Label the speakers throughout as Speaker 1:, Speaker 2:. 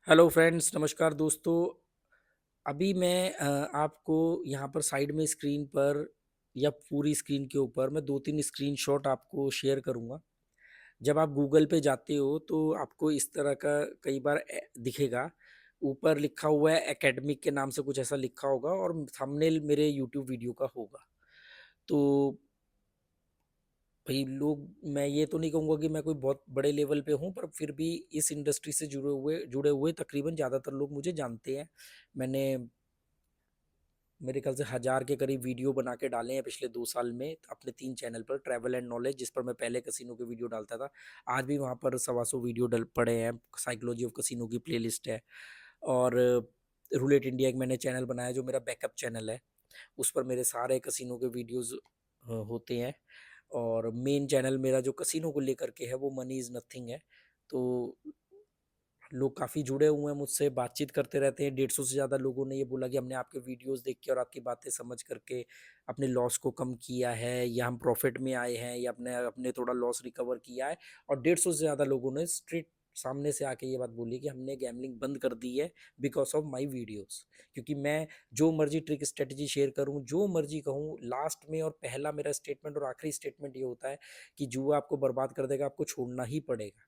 Speaker 1: Hello friends, नमस्कार दोस्तों। अभी मैं आपको यहाँ पर साइड में स्क्रीन पर या पूरी स्क्रीन के ऊपर मैं 2-3 स्क्रीनशॉट आपको शेयर करूँगा। जब आप गूगल पे जाते हो तो आपको इस तरह का कई बार दिखेगा। ऊपर लिखा हुआ है एकेडमिक के नाम से कुछ ऐसा लिखा होगा और थंबनेल मेरे यूट्यूब वीडियो का होगा। तो भई लोग, मैं ये तो नहीं कहूँगा कि मैं कोई बहुत बड़े लेवल पे हूँ, पर फिर भी इस इंडस्ट्री से जुड़े हुए तकरीबन ज़्यादातर लोग मुझे जानते हैं। मैंने मेरे ख़्याल से 1000 के करीब वीडियो बना के डाले हैं पिछले 2 साल में अपने 3 चैनल पर, ट्रैवल एंड नॉलेज, जिस पर मैं पहले कसिनो के वीडियो डालता था। आज भी वहाँ पर सवा सौ वीडियो डल पड़े हैं। साइकोलॉजी ऑफ कसिनो की प्लेलिस्ट है। और रूलेट इंडिया एक मैंने चैनल बनाया जो मेरा बैकअप चैनल है। उस पर मेरे सारे कसिनो के वीडियोज़ होते हैं। और मेन चैनल मेरा जो कसिनो को लेकर के है वो मनी इज़ नथिंग है। तो लोग काफ़ी जुड़े हुए हैं मुझसे, बातचीत करते रहते हैं। 150 से ज़्यादा लोगों ने ये बोला कि हमने आपके वीडियोज़ देख के और आपकी बातें समझ करके अपने लॉस को कम किया है, या हम प्रॉफ़िट में आए हैं, या अपने अपने थोड़ा लॉस रिकवर किया है। और 150 से ज़्यादा लोगों ने स्ट्रेट सामने से आके ये बात बोली कि हमने गैम्बलिंग बंद कर दी है बिकॉज़ ऑफ माय वीडियोज़। क्योंकि मैं जो मर्ज़ी ट्रिक स्ट्रैटेजी शेयर करूँ, जो मर्ज़ी कहूँ, लास्ट में और पहला मेरा स्टेटमेंट और आखिरी स्टेटमेंट ये होता है कि जुआ आपको बर्बाद कर देगा, आपको छोड़ना ही पड़ेगा।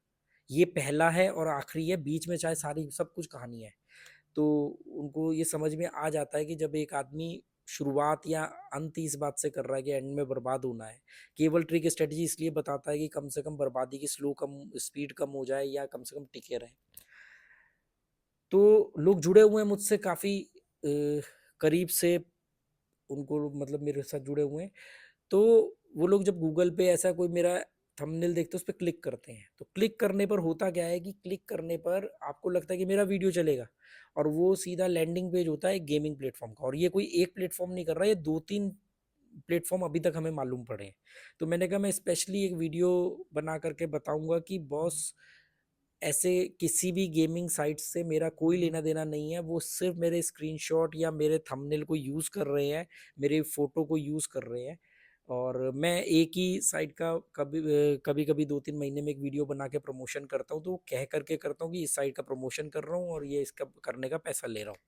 Speaker 1: ये पहला है और आखिरी है, बीच में चाहे सारी सब कुछ कहानी है। तो उनको ये समझ में आ जाता है कि जब एक आदमी शुरुआत या अंत इस बात से कर रहा है कि एंड में बर्बाद होना है, केवल ट्रिक स्ट्रेटजी इसलिए बताता है कि कम से कम बर्बादी की स्पीड कम हो जाए या कम से कम टिके रहे। तो लोग जुड़े हुए हैं मुझसे काफ़ी करीब से, उनको मतलब मेरे साथ जुड़े हुए हैं। तो वो लोग जब गूगल पे ऐसा कोई मेरा थंबनेल देखते हैं, उस पे क्लिक करते हैं। तो क्लिक करने पर होता क्या है कि क्लिक करने पर आपको लगता है कि मेरा वीडियो चलेगा, और वो सीधा लैंडिंग पेज होता है गेमिंग प्लेटफ़ॉर्म का। और ये कोई एक प्लेटफ़ॉर्म नहीं कर रहा है, ये 2-3 प्लेटफ़ॉर्म अभी तक हमें मालूम पड़े हैं। तो मैंने कहा मैं स्पेशली एक वीडियो बना कर के बताऊँगा कि बॉस, ऐसे किसी भी गेमिंग साइट से मेरा कोई लेना-देना नहीं है। वो सिर्फ़ मेरे स्क्रीनशॉट या मेरे थंबनेल को यूज़ कर रहे हैं, मेरे फ़ोटो को यूज़ कर रहे हैं। और मैं एक ही साइट का कभी-कभी 2-3 महीने में एक वीडियो बना के प्रमोशन करता हूँ, तो वो कह कर के करता हूँ कि इस साइट का प्रमोशन कर रहा हूँ और ये इसका करने का पैसा ले रहा हूँ।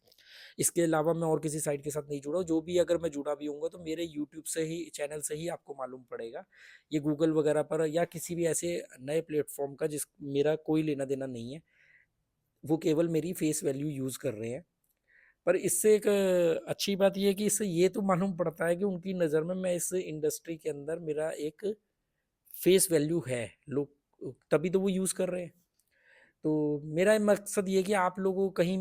Speaker 1: इसके अलावा मैं और किसी साइट के साथ नहीं जुड़ा हूँ। जो भी अगर मैं जुड़ा भी होऊँगा तो मेरे यूट्यूब से ही, चैनल से ही आपको मालूम पड़ेगा। ये गूगल वगैरह पर या किसी भी ऐसे नए प्लेटफ़ॉर्म का जिस मेरा कोई लेना-देना नहीं है। वो केवल मेरी फेस वैल्यू यूज़ कर रहे हैं। पर इससे एक अच्छी बात ये है कि इससे ये तो मालूम पड़ता है कि उनकी नज़र में मैं इस इंडस्ट्री के अंदर मेरा एक फेस वैल्यू है। लोग तभी तो वो यूज़ कर रहे हैं। तो मेरा मकसद ये है कि आप लोगों को कहीं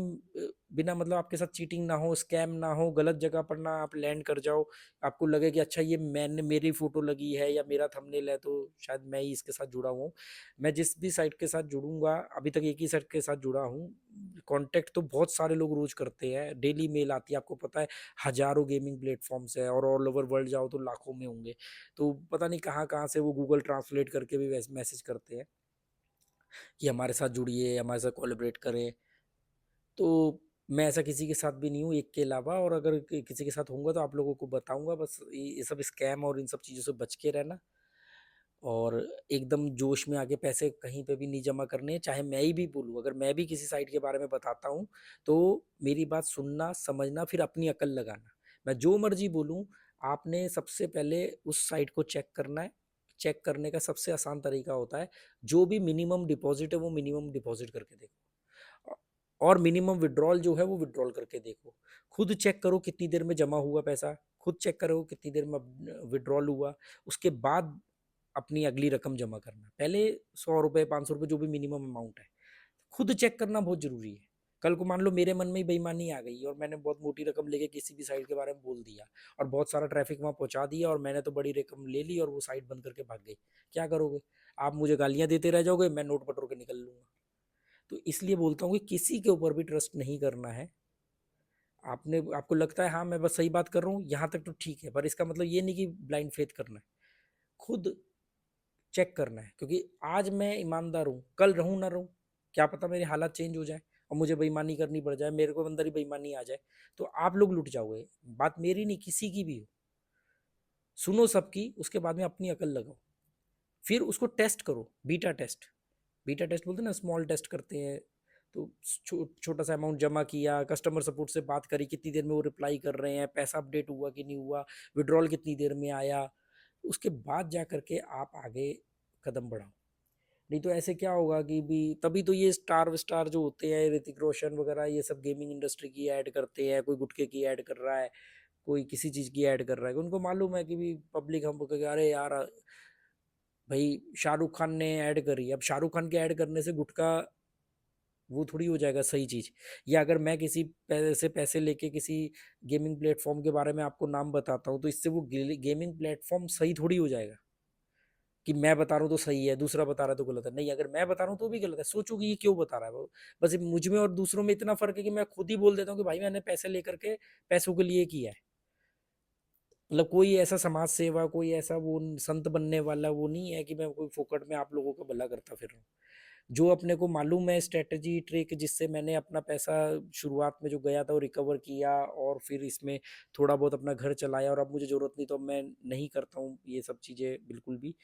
Speaker 1: बिना मतलब आपके साथ चीटिंग ना हो, स्कैम ना हो, गलत जगह पर ना आप लैंड कर जाओ। आपको लगे कि अच्छा, ये मैंने मेरी फ़ोटो लगी है या मेरा थंबनेल है तो शायद मैं ही इसके साथ जुड़ा हुआ हूँ। मैं जिस भी साइट के साथ जुड़ूँगा, अभी तक एक ही साइट के साथ जुड़ा हूँ। कॉन्टैक्ट तो बहुत सारे लोग रोज़ करते हैं, डेली मेल आती है, आपको पता है हज़ारों गेमिंग प्लेटफ़ॉर्म्स हैं और ऑल ओवर वर्ल्ड जाओ तो लाखों में होंगे। तो पता नहीं कहाँ-कहाँ से वो गूगल ट्रांसलेट करके भी मैसेज करते हैं कि हमारे साथ जुड़िए, हमारे साथ कोलैबोरेट करें। तो मैं ऐसा किसी के साथ भी नहीं हूँ एक के अलावा, और अगर किसी के साथ होऊँगा तो आप लोगों को बताऊँगा। बस ये सब स्कैम और इन सब चीज़ों से बच के रहना, और एकदम जोश में आके पैसे कहीं पे भी नहीं जमा करने हैं। चाहे मैं ही भी बोलूँ, अगर मैं भी किसी साइट के बारे में बताता हूँ, तो मेरी बात सुनना, समझना, फिर अपनी अकल लगाना। मैं जो मर्ज़ी बोलूँ, आपने सबसे पहले उस साइट को चेक करना है। चेक करने का सबसे आसान तरीका होता है, जो भी मिनिमम डिपॉज़िट है वो मिनिमम डिपॉज़िट करके देखो। और मिनिमम विथड्रॉल जो है वो विथड्रॉल करके देखो। खुद चेक करो कितनी देर में जमा हुआ पैसा, खुद चेक करो कितनी देर में विथड्रॉल हुआ, उसके बाद अपनी अगली रकम जमा करना। पहले ₹100 ₹500 जो भी मिनिमम अमाउंट है, खुद चेक करना बहुत ज़रूरी है। कल को मान लो मेरे मन में ही बेईमानी आ गई और मैंने बहुत मोटी रकम लेके किसी भी साइट के बारे में बोल दिया और बहुत सारा ट्रैफ़िक वहाँ पहुँचा दिया और मैंने तो बड़ी रकम ले ली और वो साइट बंद करके भाग गई। क्या करोगे? आप मुझे गालियाँ देते रह जाओगे, मैं नोट बटोर के निकल लूँगा। तो इसलिए बोलता हूँ कि किसी के ऊपर भी ट्रस्ट नहीं करना है। आपको लगता है हाँ, मैं बस सही बात कर रहा हूँ, यहाँ तक तो ठीक है, पर इसका मतलब ये नहीं कि ब्लाइंड फेथ करना है। खुद चेक करना है, क्योंकि आज मैं ईमानदार हूँ, कल रहूँ ना रहूँ, क्या पता मेरे हालात चेंज हो जाएँ और मुझे बेईमानी करनी पड़ जाए, मेरे को अंदर ही बेईमानी आ जाए, तो आप लोग लुट जाओगे। बात मेरी नहीं, किसी की भी हो। सुनो सबकी, उसके बाद में अपनी अकल लगाओ। फिर उसको टेस्ट करो, बीटा टेस्ट। बीटा टेस्ट बोलते हैं ना, स्मॉल टेस्ट करते हैं, तो छोटा सा अमाउंट जमा किया, कस्टमर सपोर्ट से बात करी, कितनी देर में वो रिप्लाई कर रहे हैं, पैसा अपडेट हुआ कि नहीं हुआ, विड्रॉल कितनी देर में आया, उसके बाद जा करके आप आगे कदम बढ़ाओ। नहीं तो ऐसे क्या होगा कि भी तभी तो ये स्टार स्टार जो होते हैं, ऋतिक रोशन वगैरह, ये सब गेमिंग इंडस्ट्री की ऐड करते हैं, कोई गुटखे की ऐड कर रहा है, कोई किसी चीज़ की ऐड कर रहा है, उनको मालूम है कि भी पब्लिक हम अरे यार भाई शाहरुख खान ने ऐड करी, अब शाहरुख खान के ऐड करने से गुटखा वो थोड़ी हो जाएगा सही चीज़। या अगर मैं किसी से पैसे लेके किसी गेमिंग प्लेटफॉर्म के बारे में आपको नाम बताता हूँ, तो इससे वो गेमिंग प्लेटफॉर्म सही थोड़ी हो जाएगा कि मैं बता रहा हूँ तो सही है, दूसरा बता रहा है तो गलत है। नहीं, अगर मैं बता रहा हूँ तो भी गलत है। सोचो कि ये क्यों बता रहा है वो। बस मुझ में और दूसरों में इतना फ़र्क है कि मैं खुद ही बोल देता हूँ कि भाई मैंने पैसे लेकर के पैसों के लिए किया है। मतलब कोई ऐसा समाज सेवा, कोई ऐसा वो संत बनने वाला वो नहीं है कि मैं कोई फोकट में आप लोगों का भला करता फिर रहा हूँ। जो अपने को मालूम है स्ट्रेटजी ट्रिक, जिससे मैंने अपना पैसा शुरुआत में जो गया था वो रिकवर किया, और फिर इसमें थोड़ा बहुत अपना घर चलाया, और अब मुझे ज़रूरत नहीं तो अब मैं नहीं करता हूँ ये सब चीज़ें बिल्कुल भी।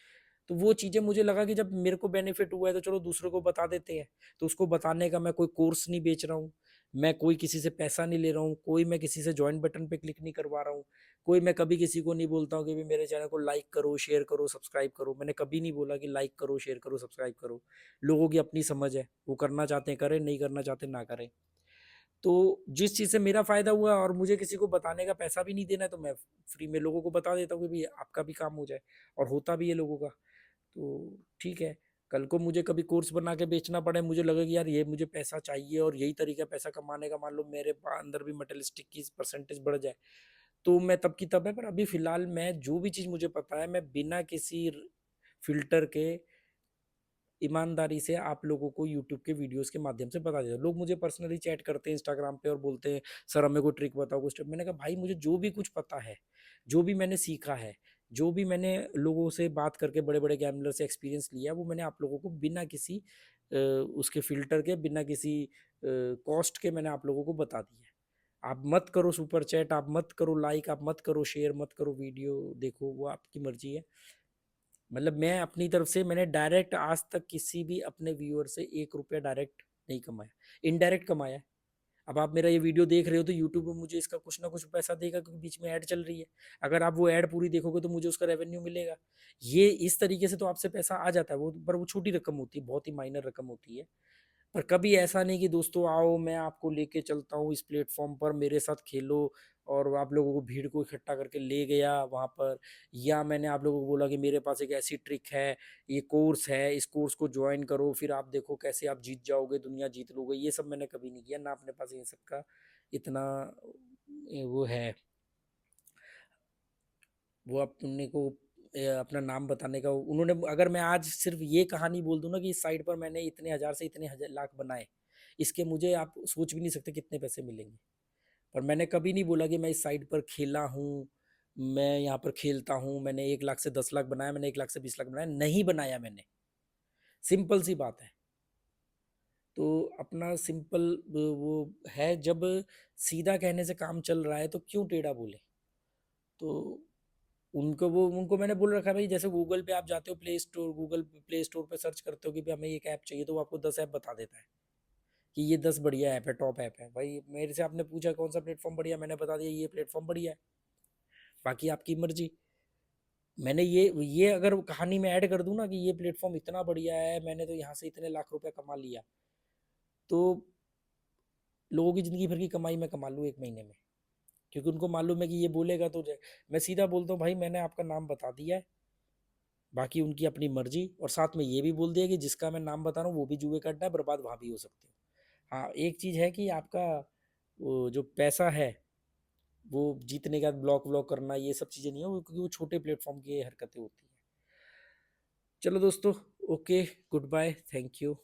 Speaker 1: तो वो चीज़ें मुझे लगा कि जब मेरे को बेनिफिट हुआ है तो चलो दूसरों को बता देते हैं। तो उसको बताने का मैं कोई कोर्स नहीं बेच रहा हूँ, मैं कोई किसी से पैसा नहीं ले रहा हूँ, कोई मैं किसी से जॉइन बटन पे क्लिक नहीं करवा रहा हूँ, कोई मैं कभी किसी को नहीं बोलता हूँ कि भी मेरे चैनल को लाइक करो, शेयर करो, सब्सक्राइब करो। मैंने कभी नहीं बोला कि लाइक करो, शेयर करो, सब्सक्राइब करो। लोगों की अपनी समझ है, वो करना चाहते हैं करें, नहीं करना चाहते ना करें। तो जिस चीज़ से मेरा फ़ायदा हुआ और मुझे किसी को बताने का पैसा भी नहीं देना है, तो मैं फ्री में लोगों को बता देता हूँ कि भई आपका भी काम हो जाए, और होता भी है लोगों का। तो ठीक है, कल को मुझे कभी कोर्स बना के बेचना पड़े, मुझे लगे कि यार ये मुझे पैसा चाहिए और यही तरीका है पैसा कमाने का, मान लो मेरे अंदर भी मटेरियलिस्टिक की परसेंटेज बढ़ जाए, तो मैं तब की तब है। पर अभी फ़िलहाल मैं जो भी चीज़ मुझे पता है, मैं बिना किसी फ़िल्टर के ईमानदारी से आप लोगों को यूट्यूब के वीडियोस के माध्यम से बता देता हूँ। लोग मुझे पर्सनली चैट करते हैं इंस्टाग्राम पे और बोलते हैं सर हमें कोई ट्रिक बताओ, कुछ ट्रिक। मैंने कहा भाई मुझे जो भी कुछ पता है, जो भी मैंने सीखा है, जो भी मैंने लोगों से बात करके बड़े बड़े गैम्बलर से एक्सपीरियंस लिया, वो मैंने आप लोगों को बिना किसी उसके फिल्टर के, बिना किसी कॉस्ट के मैंने आप लोगों को बता दिया है। आप मत करो सुपर चैट, आप मत करो लाइक, आप मत करो शेयर, मत करो वीडियो देखो, वो आपकी मर्जी है। मतलब मैं अपनी तरफ से मैंने डायरेक्ट आज तक किसी भी अपने व्यूअर से 1 रुपया डायरेक्ट नहीं कमाया, इनडायरेक्ट कमाया है। अब आप मेरा ये वीडियो देख रहे हो तो यूट्यूब में मुझे इसका कुछ ना कुछ पैसा देगा, क्योंकि बीच में ऐड चल रही है। अगर आप वो ऐड पूरी देखोगे तो मुझे उसका रेवेन्यू मिलेगा। ये इस तरीके से तो आपसे पैसा आ जाता है, वो पर वो छोटी रकम होती है, बहुत ही माइनर रकम होती है। पर कभी ऐसा नहीं कि दोस्तों आओ मैं आपको लेके चलता हूँ इस प्लेटफॉर्म पर, मेरे साथ खेलो, और आप लोगों को भीड़ को इकट्ठा करके ले गया वहाँ पर, या मैंने आप लोगों को बोला कि मेरे पास एक ऐसी ट्रिक है, ये कोर्स है, इस कोर्स को ज्वाइन करो, फिर आप देखो कैसे आप जीत जाओगे, दुनिया जीत लोगे। ये सब मैंने कभी नहीं किया ना, अपने पास ये सब का इतना वो है, वो अपने को अपना नाम बताने का। उन्होंने अगर मैं आज सिर्फ ये कहानी बोल दूं ना कि इस साइट पर मैंने इतने हजार से इतने हजार लाख बनाए, इसके मुझे आप सोच भी नहीं सकते कितने पैसे मिलेंगे। पर मैंने कभी नहीं बोला कि मैं इस साइट पर खेला हूँ, मैं यहाँ पर खेलता हूँ, मैंने 1 लाख से 10 लाख बनाया, मैंने 1 लाख से 20 लाख बनाया, नहीं बनाया मैंने। सिंपल सी बात है। तो अपना सिंपल वो है, जब सीधा कहने से काम चल रहा है तो क्यों टेढ़ा बोले। तो उनको मैंने बोल रखा है भाई, जैसे गूगल पे आप जाते हो, play store, Google play store पे सर्च करते हो कि भाई हमें एक ऐप चाहिए, तो वो आपको 10 ऐप बता देता है कि ये 10 बढ़िया ऐप है, टॉप ऐप है। भाई मेरे से आपने पूछा कौन सा प्लेटफॉर्म बढ़िया, मैंने बता दिया ये प्लेटफॉर्म बढ़िया है, बाकी आपकी मर्जी। मैंने ये अगर कहानी में ऐड कर दूं ना कि ये प्लेटफॉर्म इतना बढ़िया है, मैंने तो यहाँ से इतने लाख रुपया कमा लिया, तो लोगों की जिंदगी भर की कमाई मैं कमा लूँ 1 महीने में, क्योंकि उनको मालूम है कि ये बोलेगा तो मैं सीधा बोलता हूँ भाई मैंने आपका नाम बता दिया है, बाकी उनकी अपनी मर्जी। और साथ में ये भी बोल दिया कि जिसका मैं नाम बता रहा हूँ वो भी जुए का अड्डा है, बर्बाद वहाँ भी हो सकते हो। हाँ, एक चीज़ है कि आपका वो जो पैसा है वो जीतने का ब्लॉक व्लॉक करना, ये सब चीज़ें नहीं है वो, क्योंकि वो छोटे प्लेटफॉर्म की हरकतें होती हैं। चलो दोस्तों, okay, goodbye, thank you.